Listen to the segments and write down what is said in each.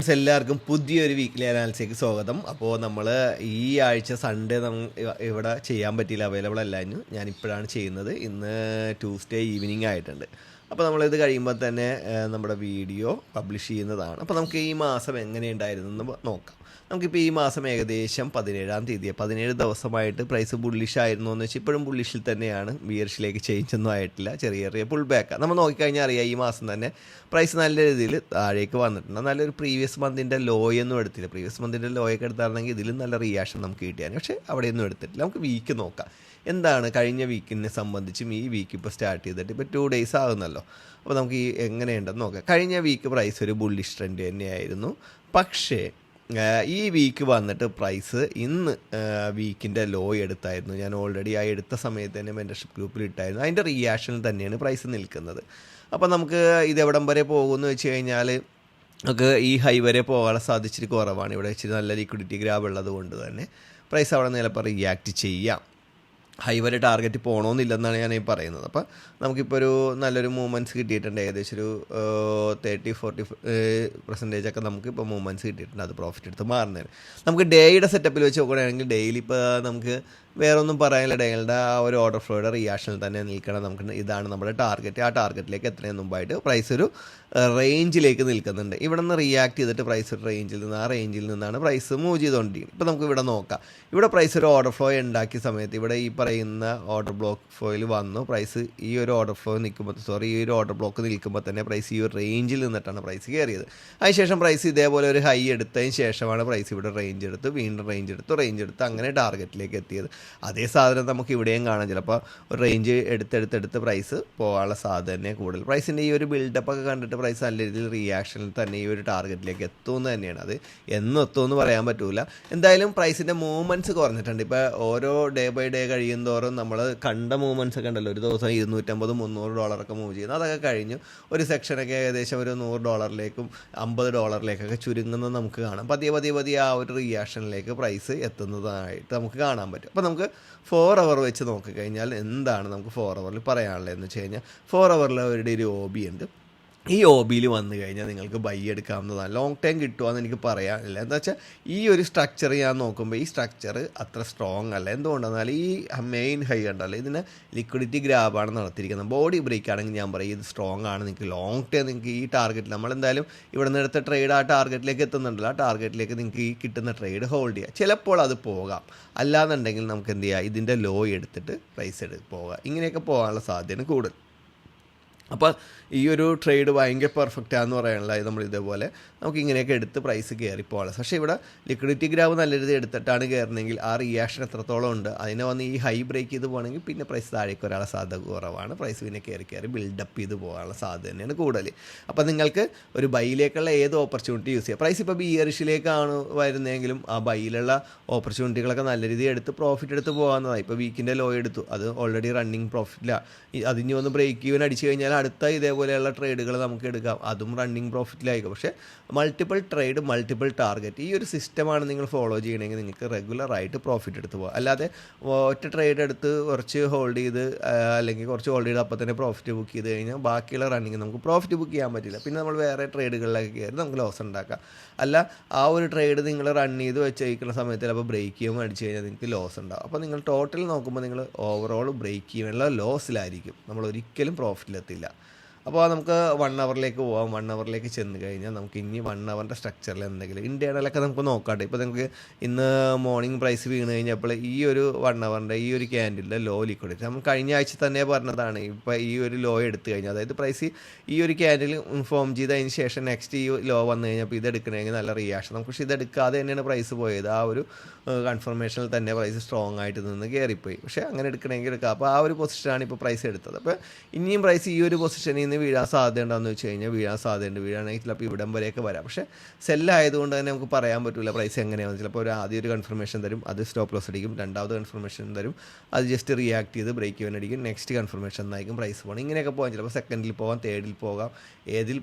എല്ലാവർക്കും പുതിയൊരു വീക്കിലി അനാലിസിലേക്ക് സ്വാഗതം. അപ്പോൾ നമ്മൾ ഈ ആഴ്ച സൺഡേ ഇവിടെ ചെയ്യാൻ പറ്റിയില്ല, അവൈലബിൾ അല്ലായിരുന്നു. ഞാനിപ്പോഴാണ് ചെയ്യുന്നത്. ഇന്ന് ട്യൂസ്ഡേ ഈവനിങ് ആയിട്ടുണ്ട്. അപ്പോൾ നമ്മളിത് കഴിയുമ്പോൾ തന്നെ നമ്മുടെ വീഡിയോ പബ്ലിഷ് ചെയ്യുന്നതാണ്. അപ്പോൾ നമുക്ക് ഈ മാസം എങ്ങനെയുണ്ടായിരുന്നു എന്ന് നോക്കാം. നമുക്കിപ്പോൾ ഈ മാസം ഏകദേശം 17-ാം തീയതി 17 ദിവസമായിട്ട് പ്രൈസ് ബുള്ളിഷ് ആയിരുന്നു എന്ന് വെച്ചാൽ ഇപ്പോഴും ബുള്ളിഷിൽ തന്നെയാണ്. ബിയറിഷിലേക്ക് ചേഞ്ച് ഒന്നും ആയിട്ടില്ല, ചെറിയ ചെറിയ പുൾ ബാക്കാണ്. നമ്മൾ നോക്കിക്കഴിഞ്ഞാൽ അറിയാം ഈ മാസം തന്നെ പ്രൈസ് നല്ല രീതിയിൽ താഴേക്ക് വന്നിട്ടുണ്ട്. നല്ലൊരു പ്രീവിയസ് മന്തിൻ്റെ ലോയൊന്നും എടുത്തില്ല. പ്രീവിയസ് മന്തിൻ്റെ ലോയൊക്കെ എടുത്തായിരുന്നെങ്കിൽ ഇതിലും നല്ല റിയാക്ഷൻ നമുക്ക് കിട്ടിയാണ്. പക്ഷേ അവിടെയൊന്നും എടുത്തിട്ടില്ല. നമുക്ക് വീക്ക് നോക്കാം എന്താണ് കഴിഞ്ഞ വീക്കിനെ സംബന്ധിച്ചും. ഈ വീക്ക് ഇപ്പോൾ സ്റ്റാർട്ട് ചെയ്തിട്ട് ഇപ്പോൾ 2 ഡേയ്സ് ആകുന്നല്ലോ. അപ്പോൾ നമുക്ക് ഈ എങ്ങനെയുണ്ടെന്ന് നോക്കാം. കഴിഞ്ഞ വീക്ക് പ്രൈസ് ഒരു ബുള്ളിഷ് ട്രെൻഡ് തന്നെയായിരുന്നു. പക്ഷേ ഈ വീക്ക് വന്നിട്ട് പ്രൈസ് ഇന്ന് വീക്കിൻ്റെ ലോ എടുത്തായിരുന്നു. ഞാൻ ഓൾറെഡി ആ എടുത്ത സമയത്ത് തന്നെ മെൻറ്റർഷിപ്പ് ഗ്രൂപ്പിൽ ഇട്ടായിരുന്നു. അതിൻ്റെ റിയാക്ഷനിൽ തന്നെയാണ് പ്രൈസ് നിൽക്കുന്നത്. അപ്പോൾ നമുക്ക് ഇതെവിടം വരെ പോകുമെന്ന് വെച്ച് കഴിഞ്ഞാൽ നമുക്ക് ഈ ഹൈ വരെ പോകാൻ സാധിച്ചിട്ട് കുറവാണ്. ഇവിടെ വെച്ച് നല്ല ലിക്വിഡിറ്റി ഗ്രാബ് ഉള്ളത് കൊണ്ട് തന്നെ പ്രൈസ് അവിടെ ചിലപ്പോൾ റിയാക്ട് ചെയ്യാം. ഹൈ വരെ ടാർഗറ്റ് പോകണമെന്നില്ലെന്നാണ് ഞാൻ ഈ പറയുന്നത്. അപ്പോൾ നമുക്കിപ്പോൾ ഒരു നല്ലൊരു മൂവ്മെൻറ്റ്സ് കിട്ടിയിട്ടുണ്ട്. ഏകദേശം ഒരു 30-40% ഒക്കെ നമുക്കിപ്പോൾ മൂവ്മെൻറ്റ്സ് കിട്ടിയിട്ടുണ്ട്. അത് പ്രോഫിറ്റ് എടുത്ത് മാറുന്നതിന് നമുക്ക് ഡേയുടെ സെറ്റപ്പിൽ വെച്ച് നോക്കുകയാണെങ്കിൽ ഡെയിലി ഇപ്പോൾ നമുക്ക് വേറെ ഒന്നും പറയാനില്ല. ഡേകളുടെ ആ ഒരു ഓർഡർ ഫ്ലോയുടെ റിയാക്ഷനിൽ തന്നെ നിൽക്കണം. നമുക്ക് ഇതാണ് നമ്മുടെ ടാർഗറ്റ്. ആ ടാർഗറ്റിലേക്ക് എത്രയും മുമ്പായിട്ട് പ്രൈസ് ഒരു റേഞ്ചിലേക്ക് നിൽക്കുന്നുണ്ട്. ഇവിടെ നിന്ന് റിയാക്ട് ചെയ്തിട്ട് പ്രൈസ് ഒരു റേഞ്ചിൽ നിന്ന് ആ റേഞ്ചിൽ നിന്നാണ് പ്രൈസ് മൂവ് ചെയ്തുകൊണ്ടിരിക്കുന്നത്. ഇപ്പോൾ നമുക്ക് ഇവിടെ നോക്കാം. ഇവിടെ പ്രൈസ് ഒരു ഓർഡർ ഫ്ലോ ഉണ്ടാക്കിയ സമയത്ത് ഇവിടെ ഈ പറയുന്ന ഓർഡർ ബ്ലോക്ക് ഫ്ലോയിൽ വന്നു. പ്രൈസ് ഈ ഒരു ഓർഡർ ഫ്ലോ നിൽക്കുമ്പോൾ ഈ ഒരു ഓർഡർ ബ്ലോക്ക് നിൽക്കുമ്പോൾ തന്നെ പ്രൈസ് ഈ ഒരു റേഞ്ചിൽ നിന്നിട്ടാണ് പ്രൈസ് കയറിയത്. അതിനുശേഷം പ്രൈസ് ഇതേപോലെ ഒരു ഹൈ എടുത്തതിന് ശേഷമാണ് പ്രൈസ് ഇവിടെ റേഞ്ച് എടുത്ത് വീണ്ടും റേഞ്ച് എടുത്ത് അങ്ങനെ ടാർഗറ്റിലേക്ക് എത്തിയത്. അതേ സാധനം നമുക്ക് ഇവിടെയും കാണാം. ചിലപ്പോൾ ഒരു റേഞ്ച് എടുത്തെടുത്ത് പ്രൈസ് പോകാനുള്ള സാധ്യത തന്നെ കൂടുതൽ. പ്രൈസിൻ്റെ ഈ ഒരു ബിൽഡപ്പ് ഒക്കെ കണ്ടിട്ട് പ്രൈസ് നല്ല രീതിയിൽ റിയാക്ഷനിൽ തന്നെ ഈ ഒരു ടാർഗറ്റിലേക്ക് എത്തുമെന്ന് തന്നെയാണ്. അത് എന്നും എത്തുമെന്ന് പറയാൻ പറ്റില്ല. എന്തായാലും പ്രൈസിൻ്റെ മൂവ്മെൻറ്റ്സ് കുറഞ്ഞിട്ടുണ്ട്. ഇപ്പോൾ ഓരോ ഡേ ബൈ ഡേ കഴിയും തോറും നമ്മൾ കണ്ട മൂവ്മെൻറ്റ്സ് ഒക്കെ ഉണ്ടല്ലോ, ഒരു ദിവസം $250-300 മൂവ് ചെയ്യുന്നത്, അതൊക്കെ കഴിഞ്ഞു ഒരു സെക്ഷനൊക്കെ ഏകദേശം ഒരു $100 $50 ചുരുങ്ങുന്നത് നമുക്ക് കാണാം. പതിയെ ആ ഒരു റിയാക്ഷനിലേക്ക് പ്രൈസ് എത്തുന്നതായിട്ട് നമുക്ക് കാണാൻ പറ്റും. അപ്പോൾ നമുക്ക് 4 അവർ വെച്ച് നോക്കിക്കഴിഞ്ഞാൽ എന്താണ് നമുക്ക് 4 അവറിൽ പറയാനുള്ളതെന്ന് വെച്ച് കഴിഞ്ഞാൽ 4 അവറിൽ അവരുടെ ഒരു OB ഉണ്ട്. ഈ OBയിൽ വന്നു കഴിഞ്ഞാൽ നിങ്ങൾക്ക് ബൈ എടുക്കാവുന്നതാണ്. ലോങ് ടൈം കിട്ടുമെന്ന് എനിക്ക് പറയാനില്ല. എന്താ വെച്ചാൽ ഈ ഒരു സ്ട്രക്ചർ ഞാൻ നോക്കുമ്പോൾ ഈ സ്ട്രക്ചർ അത്ര സ്ട്രോങ് അല്ല. എന്തുകൊണ്ടെന്നാൽ ഈ മെയിൻ ഹൈ ഉണ്ടല്ലോ, ഇതിന് ലിക്വിഡിറ്റി ഗ്രാബാണ് നടത്തിയിരിക്കുന്നത്. ബോഡി ബ്രേക്ക് ആണെങ്കിൽ ഞാൻ പറയും ഇത് സ്ട്രോങ് ആണ്. നിങ്ങൾക്ക് ലോങ് ടൈം നിങ്ങൾക്ക് ഈ ടാർഗറ്റിൽ നമ്മളെന്തായാലും ഇവിടെ നിന്ന് എടുത്ത ട്രേഡ് ആ ടാർഗറ്റിലേക്ക് എത്തുന്നുണ്ടല്ലോ, ആ ടാർഗറ്റിലേക്ക് നിങ്ങൾക്ക് ഈ കിട്ടുന്ന ട്രേഡ് ഹോൾഡ് ചെയ്യുക. ചിലപ്പോൾ അത് പോകാം. അല്ലാന്നുണ്ടെങ്കിൽ നമുക്ക് എന്ത് ചെയ്യുക, ഇതിൻ്റെ ലോ എടുത്തിട്ട് പ്രൈസ് പോകാം. ഇങ്ങനെയൊക്കെ പോകാനുള്ള സാധ്യത കൂടുതൽ. അപ്പോൾ ഈ ഒരു ട്രേഡ് ഭയങ്കര പെർഫെക്റ്റാന്ന് പറയാനുള്ള നമ്മൾ ഇതേപോലെ നമുക്ക് ഇങ്ങനെയൊക്കെ എടുത്ത് പ്രൈസ് കയറിപ്പോകാം. പക്ഷേ ഇവിടെ ലിക്വിഡിറ്റി ഗ്രാബ് നല്ല രീതിയിൽ എടുത്തിട്ടാണ് കയറുന്നതെങ്കിൽ ആ റിയാക്ഷൻ എത്രത്തോളം ഉണ്ട്, അതിനെ വന്ന് ഈ ഹൈ ബ്രേക്ക് ചെയ്ത് പോകണമെങ്കിൽ പിന്നെ പ്രൈസ് താഴേക്ക് വരാനുള്ള സാധ്യത കുറവാണ്. പ്രൈസ് പിന്നെ കയറി ബിൽഡപ്പ് ചെയ്ത് പോകാനുള്ള സാധ്യത തന്നെയാണ് കൂടുതൽ. അപ്പോൾ നിങ്ങൾക്ക് ഒരു ബൈയിലേക്കുള്ള ഏത് ഓപ്പർച്യൂണിറ്റി യൂസ് ചെയ്യാം. പ്രൈസ് ഇപ്പോൾ ബിയറിഷിലേക്കാണ് വരുന്നതെങ്കിലും ആ ബൈയിലുള്ള ഓപ്പർച്യൂണിറ്റികളൊക്കെ നല്ല രീതിയിൽ എടുത്ത് പ്രോഫിറ്റ് എടുത്ത് പോകാവുന്നതാണ്. ഇപ്പോൾ വീക്കിൻ്റെ ലോ എടുത്തു, അത് ഓൾറെഡി റണ്ണിങ് പ്രോഫിറ്റിലാണ്. അതിന് ഒന്ന് ബ്രേക്ക് ഈവൻ അടിച്ചു കഴിഞ്ഞാൽ അടുത്ത ഇതേപോലെയുള്ള ട്രേഡുകൾ നമുക്ക് എടുക്കാം, അതും റണ്ണിങ് പ്രോഫിറ്റിലായിരിക്കും. പക്ഷേ മൾട്ടിപ്പിൾ ട്രേഡ് മൾട്ടിപ്പിൾ ടാർഗറ്റ് ഈ ഒരു സിസ്റ്റമാണ് നിങ്ങൾ ഫോളോ ചെയ്യണമെങ്കിൽ നിങ്ങൾക്ക് റെഗുലറായിട്ട് പ്രോഫിറ്റ് എടുത്ത് പോകാം. അല്ലാതെ ഒറ്റ ട്രേഡ് എടുത്ത് കുറച്ച് ഹോൾഡ് ചെയ്ത് അല്ലെങ്കിൽ കുറച്ച് ഹോൾഡ് ചെയ്ത് അപ്പോൾ തന്നെ പ്രോഫിറ്റ് ബുക്ക് ചെയ്ത് കഴിഞ്ഞാൽ ബാക്കിയുള്ള റണ്ണിങ് നമുക്ക് പ്രോഫിറ്റ് ബുക്ക് ചെയ്യാൻ പറ്റില്ല. പിന്നെ നമ്മൾ വേറെ ട്രേഡുകളിലൊക്കെ കയറി നമുക്ക് ലോസ് ഉണ്ടാക്കാം. അല്ല, ആ ഒരു ട്രേഡ് നിങ്ങൾ റൺ ചെയ്ത് വെച്ചിരിക്കുന്ന സമയത്ത് ചിലപ്പോൾ ബ്രേക്ക് ചെയ്യുമ്പോൾ അടിച്ചു കഴിഞ്ഞാൽ നിങ്ങൾക്ക് ലോസ് ഉണ്ടാകും. അപ്പോൾ നിങ്ങൾ ടോട്ടൽ നോക്കുമ്പോൾ നിങ്ങൾ ഓവറോൾ ബ്രേക്ക് ചെയ്യുമ്പോൾ ലോസിലായിരിക്കും, നമ്മൾ ഒരിക്കലും പ്രോഫിറ്റിലെത്തില്ല. അപ്പോൾ നമുക്ക് 1 അവറിലേക്ക് പോകാം. 1 അവറിലേക്ക് ചെന്ന് കഴിഞ്ഞാൽ നമുക്ക് ഇനി 1 അവറിൻ്റെ സ്ട്രക്ചറിൽ എന്തെങ്കിലും ഇൻറ്റേർണലൊക്കെ നമുക്ക് നോക്കാട്ടെ. ഇപ്പോൾ നിങ്ങൾക്ക് ഇന്ന് മോർണിംഗ് പ്രൈസ് വീണ് കഴിഞ്ഞപ്പോൾ ഈ ഒരു 1 അവറിൻ്റെ ഈ ഒരു ക്യാൻഡിലിൻ്റെ ലോ ലിക്വിഡിറ്റി നമ്മൾ കഴിഞ്ഞ ആഴ്ച തന്നെ പറഞ്ഞതാണ്. ഇപ്പോൾ ഈ ഒരു ലോ എടുത്തു കഴിഞ്ഞാൽ, അതായത് പ്രൈസ് ഈ ഒരു ക്യാൻഡിൽ ഫോം ചെയ്തതിന് ശേഷം നെക്സ്റ്റ് ഈ ലോ വന്നു കഴിഞ്ഞപ്പോൾ ഇത് എടുക്കണമെങ്കിൽ നല്ല റിയാക്ഷൻ നമുക്ക്. പക്ഷേ ഇതെടുക്കാതെ തന്നെയാണ് പ്രൈസ് പോയത്. ആ ഒരു കൺഫർമേഷനിൽ തന്നെ പ്രൈസ് സ്ട്രോങ് ആയിട്ട് നിന്ന് കയറിപ്പോയി. പക്ഷേ അങ്ങനെ എടുക്കണമെങ്കിൽ എടുക്കുക. അപ്പോൾ ആ ഒരു പൊസിഷനാണ് ഇപ്പോൾ പ്രൈസ് എടുത്തത്. അപ്പോൾ ഇനിയും പ്രൈസ് ഈ ഒരു പൊസിഷനിൽ നിന്ന് വീഴാൻ സാധ്യത ഉണ്ടെന്ന് വെച്ച് കഴിഞ്ഞാൽ വീഴാൻ സാധ്യതയുണ്ട്. വീഴാണെങ്കിൽ ചിലപ്പോൾ ഇവിടം വരെയൊക്കെ വരാം. പക്ഷേ സെല്ലായതുകൊണ്ട് തന്നെ നമുക്ക് പറയാൻ പറ്റില്ല പ്രൈസ് എങ്ങനെയാണെന്ന്. ചിലപ്പോൾ ആദ്യം ഒരു കൺഫർമേഷൻ തരും, അത് സ്റ്റോപ്പ് ലോസ് അടിക്കും. രണ്ടാമത് കൺഫർമേഷൻ തരും, അത് ജസ്റ്റ് റിയാക്ട് ചെയ്ത് ബ്രേക്ക് ഇവൻ അടിക്കും. നെക്സ്റ്റ് കൺഫർമേഷൻ എന്നായിരിക്കും പ്രൈസ് പോകണം. ഇങ്ങനെയൊക്കെ പോകാം. ചിലപ്പോൾ സെക്കൻഡിൽ പോകാം, തേർഡിൽ പോകാം. ഏതിൽ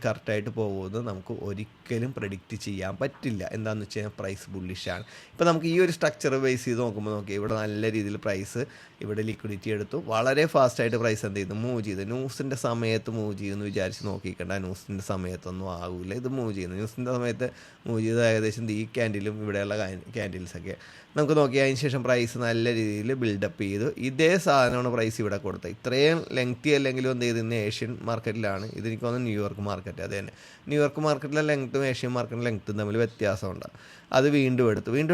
കറക്റ്റായിട്ട് പോകുമെന്ന് നമുക്ക് ഒരിക്കലും പ്രെഡിക്റ്റ് ചെയ്യാൻ പറ്റില്ല. എന്താണെന്ന് വെച്ച് കഴിഞ്ഞാൽ പ്രൈസ് ബുള്ളിഷാണ്. ഇപ്പോൾ നമുക്ക് ഈ ഒരു സ്ട്രക്ചർ ബേസ് ചെയ്ത് നോക്കുമ്പോൾ ഇവിടെ നല്ല രീതിയിൽ പ്രൈസ് ഇവിടെ ലിക്വിഡിറ്റി എടുത്തു. വളരെ ഫാസ്റ്റായിട്ട് പ്രൈസ് എന്ത് ചെയ്തു, മൂവ് ചെയ്തു. ന്യൂസിൻ്റെ സമയം സമയത്ത് മൂവ് ചെയ്യുമെന്ന് വിചാരിച്ച് നോക്കിക്കണ്ട. ന്യൂസിൻ്റെ സമയത്തൊന്നും ആകില്ല ഇത് മൂവ് ചെയ്യുന്നത്. ന്യൂസിൻ്റെ സമയത്ത് മൂവ് ചെയ്ത് ഏകദേശം ഈ ക്യാൻഡിലും ഇവിടെയുള്ള ക്യാൻഡിൽസൊക്കെ നമുക്ക് നോക്കി അതിന് ശേഷം പ്രൈസ് നല്ല രീതിയിൽ ബിൽഡപ്പ് ചെയ്തു. ഇതേ സാധനമാണ് പ്രൈസ് ഇവിടെ കൊടുത്തത്. ഇത്രയും ലെങ്തി അല്ലെങ്കിലും എന്ത് ചെയ്ത് ഇന്ന് ഏഷ്യൻ മാർക്കറ്റിലാണ്. ഇതെനിക്ക് തോന്നുന്നു ന്യൂയോർക്ക് മാർക്കറ്റ്. അത് തന്നെ ന്യൂയോർക്ക് മാർക്കറ്റിലെ ലെങ്ത്തും ഏഷ്യൻ മാർക്കറ്റിലെ ലെങ്ത്തും തമ്മിൽ വ്യത്യാസമുണ്ട്. അത് വീണ്ടും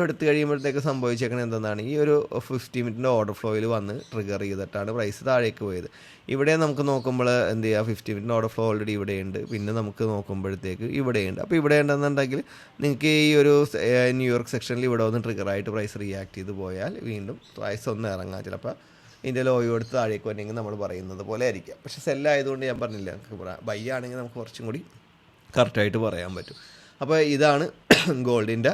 എടുത്ത് കഴിയുമ്പോഴത്തേക്ക് സംഭവിച്ചേക്കുന്നത് എന്തെന്നാണ്, ഈ ഒരു 50 മിനിറ്റിൻ്റെ ഓർഡർ ഫ്ലോയിൽ വന്ന് ട്രിഗർ ചെയ്തിട്ടാണ് പ്രൈസ് താഴേക്ക് പോയത്. ഇവിടെ നമുക്ക് നോക്കുമ്പോൾ എന്ത് ചെയ്യുക, 50 മിനിറ്റിൻ്റെ ഓർഡർ ഫ്ലോ ഓൾറെഡി ഇവിടെയുണ്ട്. പിന്നെ നമുക്ക് നോക്കുമ്പോഴത്തേക്ക് ഇവിടെയുണ്ട്. അപ്പോൾ ഇവിടെ ഉണ്ടെന്നുണ്ടെങ്കിൽ നിങ്ങൾക്ക് ഈ ഒരു ന്യൂയോർക്ക് സെക്ഷനിൽ ഇവിടെ ഒന്ന് ട്രിഗറായിട്ട് പ്രൈസ് റിയാക്ട് ചെയ്ത് പോയാൽ വീണ്ടും പ്രൈസ് ഒന്ന് ഇറങ്ങാം. ചിലപ്പോൾ ഇതിൻ്റെ ലോയോ എടുത്ത് താഴേക്ക് വന്നെങ്കിൽ നമ്മൾ പറയുന്നത് പോലെ ആയിരിക്കാം. പക്ഷേ സെല്ലായതുകൊണ്ട് ഞാൻ പറഞ്ഞില്ല, നമുക്ക് ബൈ ആണെങ്കിൽ നമുക്ക് കുറച്ചും കൂടി കറക്റ്റായിട്ട് പറയാൻ പറ്റും. അപ്പോൾ ഇതാണ് ഗോൾഡിൻ്റെ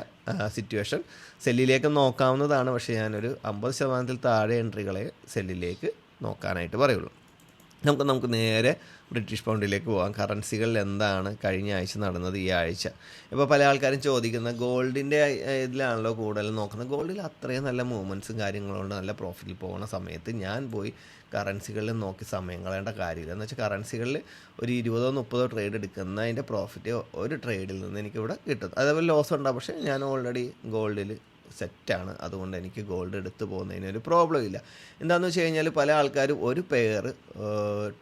സിറ്റുവേഷൻ. സെല്ലിലേക്ക് നോക്കാവുന്നതാണ്, പക്ഷേ ഞാനൊരു 50% താഴെ എൻട്രികളെ സെല്ലിലേക്ക് നോക്കാനായിട്ട് പറയുള്ളൂ. നമുക്ക് നേരെ ബ്രിട്ടീഷ് പൗണ്ടിലേക്ക് പോകാം. കറൻസികളിൽ എന്താണ് കഴിഞ്ഞ ആഴ്ച നടന്നത്, ഈ ആഴ്ച. ഇപ്പോൾ പല ആൾക്കാരും ചോദിക്കുന്ന ഗോൾഡിൻ്റെ ഇതിലാണല്ലോ കൂടുതൽ നോക്കുന്നത്. ഗോൾഡിൽ അത്രയും നല്ല മൂവ്മെൻറ്റ്സും കാര്യങ്ങളുണ്ട്. നല്ല പ്രോഫിറ്റിൽ പോകുന്ന സമയത്ത് ഞാൻ പോയി കറൻസികളിൽ നോക്കി സമയം കളയേണ്ട കാര്യമില്ല. എന്ന് വെച്ചാൽ കറൻസികളിൽ ഒരു 20-30 ട്രേഡ് എടുക്കുന്നതിൻ്റെ പ്രോഫിറ്റ് ഒരു ട്രേഡിൽ നിന്ന് എനിക്കിവിടെ കിട്ടും. അതേപോലെ ലോസ് ഉണ്ടാകും. പക്ഷേ ഞാൻ ഓൾറെഡി ഗോൾഡിൽ സെറ്റാണ്. അതുകൊണ്ട് എനിക്ക് ഗോൾഡ് എടുത്ത് പോകുന്നതിനൊരു പ്രോബ്ലം ഇല്ല. എന്താണെന്ന് വെച്ച് കഴിഞ്ഞാൽ പല ആൾക്കാരും ഒരു പെയർ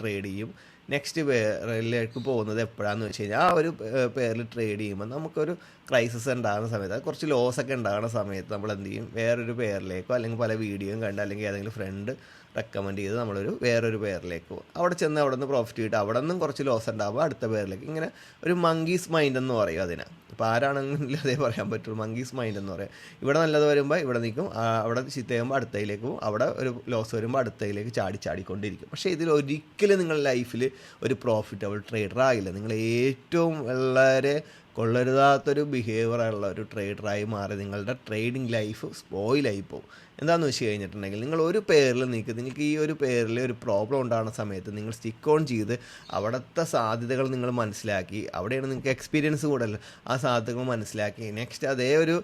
ട്രേഡ് ചെയ്യും. നെക്സ്റ്റ് പെയറിലേക്ക് പോകുന്നത് എപ്പോഴാണെന്ന് വെച്ച് കഴിഞ്ഞാൽ ആ ഒരു പെയറിൽ ട്രേഡ് ചെയ്യുമ്പോൾ നമുക്കൊരു ക്രൈസിസ് ഉണ്ടാകുന്ന സമയത്ത്, അത് കുറച്ച് ലോസൊക്കെ ഉണ്ടാകുന്ന സമയത്ത് നമ്മൾ എന്ത് ചെയ്യും, വേറൊരു പെയറിലേക്കോ അല്ലെങ്കിൽ പല വീഡിയോയും കണ്ട് അല്ലെങ്കിൽ ഏതെങ്കിലും ഫ്രണ്ട് റെക്കമെൻഡ് ചെയ്ത് നമ്മളൊരു വേറൊരു പെയറിലേക്ക് പോകും. അവിടെ ചെന്ന് അവിടെ നിന്ന് പ്രോഫിറ്റ് കിട്ടും. അവിടെ നിന്നും കുറച്ച് ലോസ് ഉണ്ടാകുമ്പോൾ അടുത്ത പെയറിലേക്ക്. ഇങ്ങനെ ഒരു മങ്കീസ് മൈൻഡ് എന്ന് പറയും അതിനെ. ഇപ്പോൾ ആരാണെങ്കിലും അതേ പറയാൻ പറ്റുള്ളൂ. മങ്കീസ് മൈൻഡ് എന്ന് പറയാം. ഇവിടെ നല്ലത് വരുമ്പോൾ ഇവിടെ നിൽക്കും, അവിടെ ചീത്ത ചെയ്യുമ്പോൾ അടുത്തയിലേക്ക് പോകും, അവിടെ ഒരു ലോസ് വരുമ്പോൾ അടുത്തയിലേക്ക് ചാടിക്കൊണ്ടിരിക്കും. പക്ഷേ ഇതിൽ ഒരിക്കലും നിങ്ങളുടെ ലൈഫിൽ ഒരു പ്രോഫിറ്റബിൾ ട്രേഡർ ആകില്ല. നിങ്ങൾ ഏറ്റവും വളരെ കൊള്ളരുതാത്തൊരു ബിഹേവിയറുള്ള ഒരു ട്രേഡറായി മാറി നിങ്ങളുടെ ട്രേഡിംഗ് ലൈഫ് സ്പോയിലായി പോകും. എന്താണെന്ന് വെച്ച് കഴിഞ്ഞിട്ടുണ്ടെങ്കിൽ നിങ്ങൾ ഒരു പെയറിൽ നിങ്ങൾക്ക് ഈ ഒരു പെയറിൽ ഒരു പ്രോബ്ലം ഉണ്ടാകുന്ന സമയത്ത് നിങ്ങൾ സ്റ്റിക്ക് ഓൺ ചെയ്ത് അവിടുത്തെ സാധ്യതകൾ നിങ്ങൾ മനസ്സിലാക്കി, അവിടെയാണ് നിങ്ങൾക്ക് എക്സ്പീരിയൻസ് കൂടുതൽ, ആ സാധ്യതകൾ മനസ്സിലാക്കി നെക്സ്റ്റ് അതേ ഒരു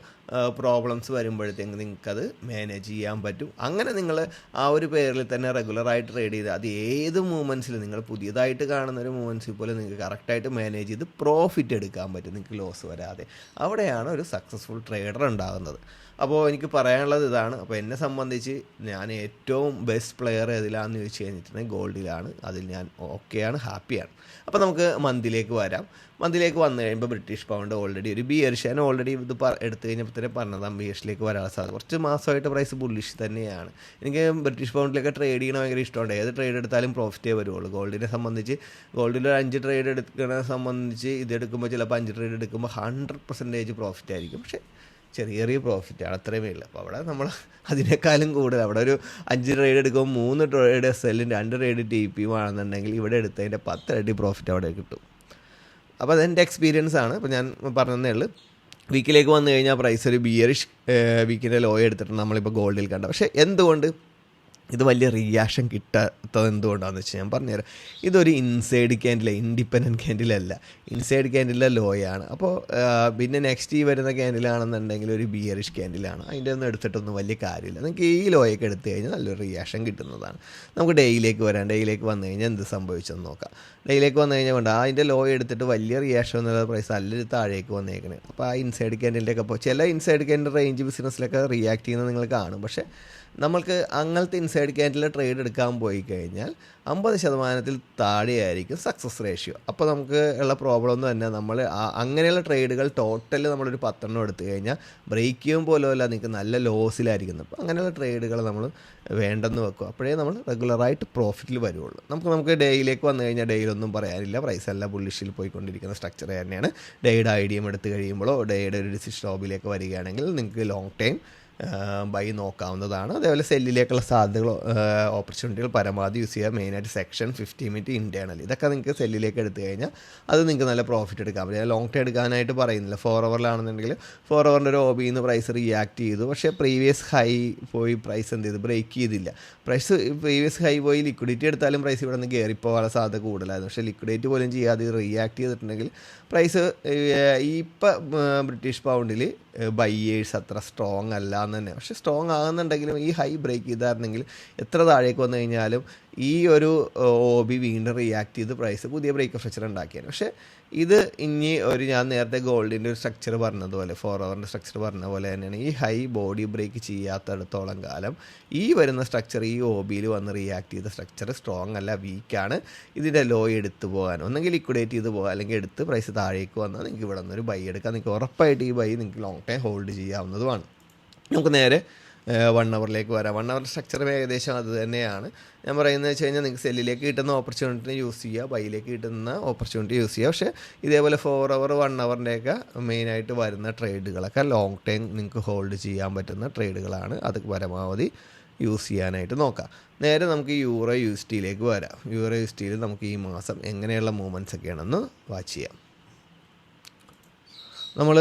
പ്രോബ്ലംസ് വരുമ്പോഴത്തേക്ക് നിങ്ങൾക്കത് മാനേജ് ചെയ്യാൻ പറ്റും. അങ്ങനെ നിങ്ങൾ ആ ഒരു പെയറിൽ തന്നെ റെഗുലറായിട്ട് ട്രേഡ് ചെയ്ത് അത് ഏത് മൂവ്മെൻറ്റ്സിൽ നിങ്ങൾ പുതിയതായിട്ട് കാണുന്ന ഒരു മൂവ്മെൻറ്റ്സിൽ പോലെ നിങ്ങൾക്ക് കറക്റ്റായിട്ട് മാനേജ് ചെയ്ത് പ്രോഫിറ്റ് എടുക്കാൻ പറ്റും, നിങ്ങൾക്ക് ലോസ് വരാതെ. അവിടെയാണ് ഒരു സക്സസ്ഫുൾ ട്രേഡർ ഉണ്ടാകുന്നത്. അപ്പോൾ എനിക്ക് പറയാനുള്ളത് ഇതാണ്. അപ്പോൾ എന്നെ സംബന്ധിച്ച് ഞാൻ ഏറ്റവും ബെസ്റ്റ് പ്ലെയർ ഏതിലാണെന്ന് ചോദിച്ചു കഴിഞ്ഞിട്ടുണ്ടെങ്കിൽ ഗോൾഡിലാണ്. അതിൽ ഞാൻ ഓക്കെയാണ്, ഹാപ്പിയാണ്. അപ്പോൾ നമുക്ക് മന്തിലേക്ക് വരാം. മന്തിലേക്ക് വന്നു കഴിയുമ്പോൾ ബ്രിട്ടീഷ് പൗണ്ട് ഓൾറെഡി ഒരു ബിയറിഷ്, ഞാൻ ഓൾറെഡി ഇത് എടുത്തു കഴിഞ്ഞപ്പോൾ തന്നെ പറഞ്ഞതാണ് ബിയറിഷിലേക്ക് വരാൻ സാധ്യത. കുറച്ച് മാസമായിട്ട് പ്രൈസ് ബുള്ളിഷ് തന്നെയാണ്. എനിക്ക് ബ്രിട്ടീഷ് പൗണ്ടിലേക്ക് ട്രേഡ് ചെയ്യണം ഭയങ്കര ഇഷ്ടമുണ്ട്. ഏത് ട്രേഡ് എടുത്താലും പ്രോഫിറ്റേ വരുള്ളൂ. ഗോൾഡിനെ സംബന്ധിച്ച് ഗോൾഡിൽ 5 ട്രേഡ് എടുക്കണ സംബന്ധിച്ച് ഇതെടുക്കുമ്പോൾ ചിലപ്പോൾ 5 ട്രേഡ് എടുക്കുമ്പോൾ 100% പ്രോഫിറ്റ് ആയിരിക്കും. പക്ഷേ ചെറിയ പ്രോഫിറ്റാണ്, അത്രയുമേ ഉള്ളൂ. അപ്പോൾ അവിടെ നമ്മൾ അതിനേക്കാളും കൂടുതൽ അവിടെ ഒരു 5 ട്രേഡ് എടുക്കുമ്പോൾ 3 ട്രേഡ് SL-ഉം 2 ട്രേഡ് TP-യും ആണെന്നുണ്ടെങ്കിൽ ഇവിടെ എടുത്തതിൻ്റെ 10 ഇരട്ടി പ്രോഫിറ്റ് അവിടെ കിട്ടും. അപ്പോൾ അതെൻ്റെ എക്സ്പീരിയൻസ് ആണ്. ഇപ്പോൾ ഞാൻ പറഞ്ഞതേ ഉള്ളൂ. വീക്കിലേക്ക് വന്നു കഴിഞ്ഞാൽ പ്രൈസ് ഒരു ബിയറിഷ് വീക്കിൻ്റെ ലോ എടുത്തിട്ട് നമ്മളിപ്പോൾ ഗോൾഡിൽ കണ്ട. പക്ഷേ എന്തുകൊണ്ട് ഇത് വലിയ റിയാക്ഷൻ കിട്ടാത്തത് എന്തുകൊണ്ടാണെന്ന് വെച്ചാൽ ഞാൻ പറഞ്ഞുതരാം. ഇതൊരു ഇൻസൈഡ് ക്യാൻഡിൽ, ഇൻഡിപെൻഡൻറ്റ് ക്യാൻഡിലല്ല, ഇൻസൈഡ് ക്യാൻഡിലെ ലോയാണ്. അപ്പോൾ പിന്നെ നെക്സ്റ്റ് ഈ വരുന്ന ക്യാൻഡിലാണെന്നുണ്ടെങ്കിൽ ഒരു ബിയറിഷ് ക്യാൻഡിലാണ്. അതിൻ്റെ ഒന്നും എടുത്തിട്ടൊന്നും വലിയ കാര്യമില്ല. നിങ്ങൾക്ക് ഈ ലോയൊക്കെ എടുത്തു കഴിഞ്ഞാൽ നല്ലൊരു റിയാക്ഷൻ കിട്ടുന്നതാണ്. നമുക്ക് ഡേയിലേക്ക് വരാം. ഡേയിലേക്ക് വന്നു കഴിഞ്ഞാൽ എന്ത് സംഭവിച്ചെന്ന് നോക്കാം. ഡേയിലേക്ക് വന്നു കഴിഞ്ഞാൽ കൊണ്ട് അതിൻ്റെ ലോ എടുത്തിട്ട് വലിയ റിയാക്ഷൻ എന്നുള്ള പ്രൈസ് നല്ലൊരു താഴേക്ക് വന്നേക്കണേ. അപ്പോൾ ആ ഇൻസൈഡ് ക്യാൻഡിലൊക്കെ ഇപ്പോൾ ചില ഇൻസൈഡ് ക്യാൻഡിൽ റേഞ്ച് ബിസിനസ്സിലൊക്കെ റിയാക്ട് ചെയ്യുന്നത് നിങ്ങൾ കാണും. പക്ഷേ നമ്മൾക്ക് അങ്ങനത്തെ ഇൻസൈഡ് ക്യാൻഡിൽ ട്രേഡ് എടുക്കാൻ പോയി കഴിഞ്ഞാൽ 50% താഴെയായിരിക്കും സക്സസ് റേഷ്യോ. അപ്പോൾ നമുക്ക് ഉള്ള പ്രോബ്ലം ഒന്നും തന്നെ നമ്മൾ അങ്ങനെയുള്ള ട്രേഡുകൾ ടോട്ടൽ നമ്മളൊരു 10 എടുത്തു കഴിഞ്ഞാൽ ബ്രേക്ക് ചെയ്യും പോലുമല്ല, നിങ്ങൾക്ക് നല്ല ലോസിലായിരിക്കുന്നത്. അപ്പോൾ അങ്ങനെയുള്ള ട്രേഡുകൾ നമ്മൾ വേണ്ടെന്ന് വെക്കും. അപ്പോഴേ നമ്മൾ റെഗുലറായിട്ട് പ്രോഫിറ്റിൽ വരുള്ളൂ. നമുക്ക് ഡേയിലേക്ക് വന്നു കഴിഞ്ഞാൽ ഡേയിലൊന്നും പറയാനില്ല. പ്രൈസ് എല്ലാം ബുള്ളിഷിൽ പോയിക്കൊണ്ടിരിക്കുന്ന സ്ട്രക്ചർ തന്നെയാണ്. ഡേയുടെ ഐഡിയം എടുത്തു കഴിയുമ്പോഴോ ഡേയുടെ ഒരു ഡിസിഷൻ സ്റ്റോപ്പിലേക്ക് വരികയാണെങ്കിൽ നിങ്ങൾക്ക് ലോങ് ടൈം ബൈ നോക്കാവുന്നതാണ്. അതേപോലെ സെല്ലിലേക്കുള്ള സാധ്യതകൾ ഓപ്പർച്യൂണിറ്റികൾ പരമാവധി യൂസ് ചെയ്യുക. മെയിനായിട്ട് സെക്ഷൻ 50 മിനിറ്റ് ഇൻറ്റേർണൽ ഇതൊക്കെ നിങ്ങൾക്ക് സെല്ലിലേക്ക് എടുത്തു കഴിഞ്ഞാൽ അത് നിങ്ങൾക്ക് നല്ല പ്രോഫിറ്റ് എടുക്കാൻ പറ്റും. ലോങ് ടൈം എടുക്കാനായിട്ട് പറയുന്നില്ല. 4 ഹവറിലാണെന്നുണ്ടെങ്കിൽ 4 ഹവറിൻ്റെ ഒരു OB നിന്ന് പ്രൈസ് റിയാക്ട് ചെയ്തു. പക്ഷേ പ്രീവിയസ് ഹൈ പോയി പ്രൈസ് എന്ത് ചെയ്തു, ബ്രേക്ക് ചെയ്തില്ല. പ്രൈസ് പ്രീവിയസ് ഹൈ പോയി ലിക്വിഡിറ്റി എടുത്താലും പ്രൈസ് ഇവിടെ നിന്ന് കയറിപ്പോകാനുള്ള സാധ്യത കൂടുതലായിരുന്നു. പക്ഷേ ലിക്വിഡേറ്റ് പോലും ചെയ്യാതെ റിയാക്ട് ചെയ്തിട്ടുണ്ടെങ്കിൽ പ്രൈസ് ഇപ്പം ബ്രിട്ടീഷ് പൗണ്ടിൽ ബയ്യേഴ്സ് അത്ര സ്ട്രോങ് അല്ല വേണ്ടാന്ന് തന്നെ. പക്ഷേ സ്ട്രോങ് ആകുന്നുണ്ടെങ്കിലും ഈ ഹൈ ബ്രേക്ക് ചെയ്തായിരുന്നെങ്കിൽ എത്ര താഴേക്ക് വന്നു കഴിഞ്ഞാലും ഈ ഒരു OB വീണ്ടും റിയാക്ട് ചെയ്ത് പ്രൈസ് പുതിയ ബ്രേക്ക് സ്ട്രക്ചർ ഉണ്ടാക്കിയാണ്. പക്ഷേ ഇത് ഇനി ഞാൻ നേരത്തെ ഗോൾഡിൻ്റെ ഒരു സ്ട്രക്ചർ പറഞ്ഞതുപോലെ 4 ഹവറിൻ്റെ സ്ട്രക്ചർ പറഞ്ഞ പോലെ തന്നെയാണ് ഈ ഹൈ ബോഡി ബ്രേക്ക് ചെയ്യാത്തടത്തോളം കാലം ഈ വരുന്ന സ്ട്രക്ചർ ഈ OBയിൽ വന്ന് റിയാക്ട് ചെയ്ത സ്ട്രക്ചർ സ്ട്രോങ് അല്ല, വീക്കാണ്. ഇതിൻ്റെ ലോ എടുത്ത് പോകാൻ ഒന്നെങ്കിൽ ലിക്വിഡേറ്റ് ചെയ്ത് പോകാം, അല്ലെങ്കിൽ എടുത്ത് പ്രൈസ് താഴേക്ക് വന്നാൽ നിങ്ങൾക്ക് ഇവിടെ നിന്നൊരു ബൈ എടുക്കാം. നിങ്ങൾക്ക് ഉറപ്പായിട്ട് ഈ ബൈ നിങ്ങൾക്ക് ലോങ് ടൈം ഹോൾഡ് ചെയ്യാവുന്നതുമാണ്. നമുക്ക് നേരെ 1 ഹവറിലേക്ക് വരാം. 1 ഹവർ സ്ട്രക്ചർ ഏകദേശം അത് തന്നെയാണ്. ഞാൻ പറയുന്നത് വെച്ച് കഴിഞ്ഞാൽ നിങ്ങൾക്ക് സെല്ലിലേക്ക് കിട്ടുന്ന ഓപ്പർച്യൂണിറ്റി യൂസ് ചെയ്യുക, ബൈയിലേക്ക് കിട്ടുന്ന ഓപ്പർച്യൂണിറ്റി യൂസ് ചെയ്യുക. പക്ഷേ ഇതേപോലെ 4 ഹവർ 1 ഹവറിൻ്റെയൊക്കെ മെയിനായിട്ട് വരുന്ന ട്രേഡുകളൊക്കെ ലോങ് ടൈം നിങ്ങൾക്ക് ഹോൾഡ് ചെയ്യാൻ പറ്റുന്ന ട്രേഡുകളാണ്. അത് പരമാവധി യൂസ് ചെയ്യാനായിട്ട് നോക്കാം. നേരെ നമുക്ക് യൂറോ USDയിലേക്ക് വരാം. യൂറോ USDയിൽ നമുക്ക് ഈ മാസം എങ്ങനെയുള്ള മൂവ്മെൻറ്റ്സ് ഒക്കെയാണെന്ന് വാച്ച് ചെയ്യാം. നമ്മൾ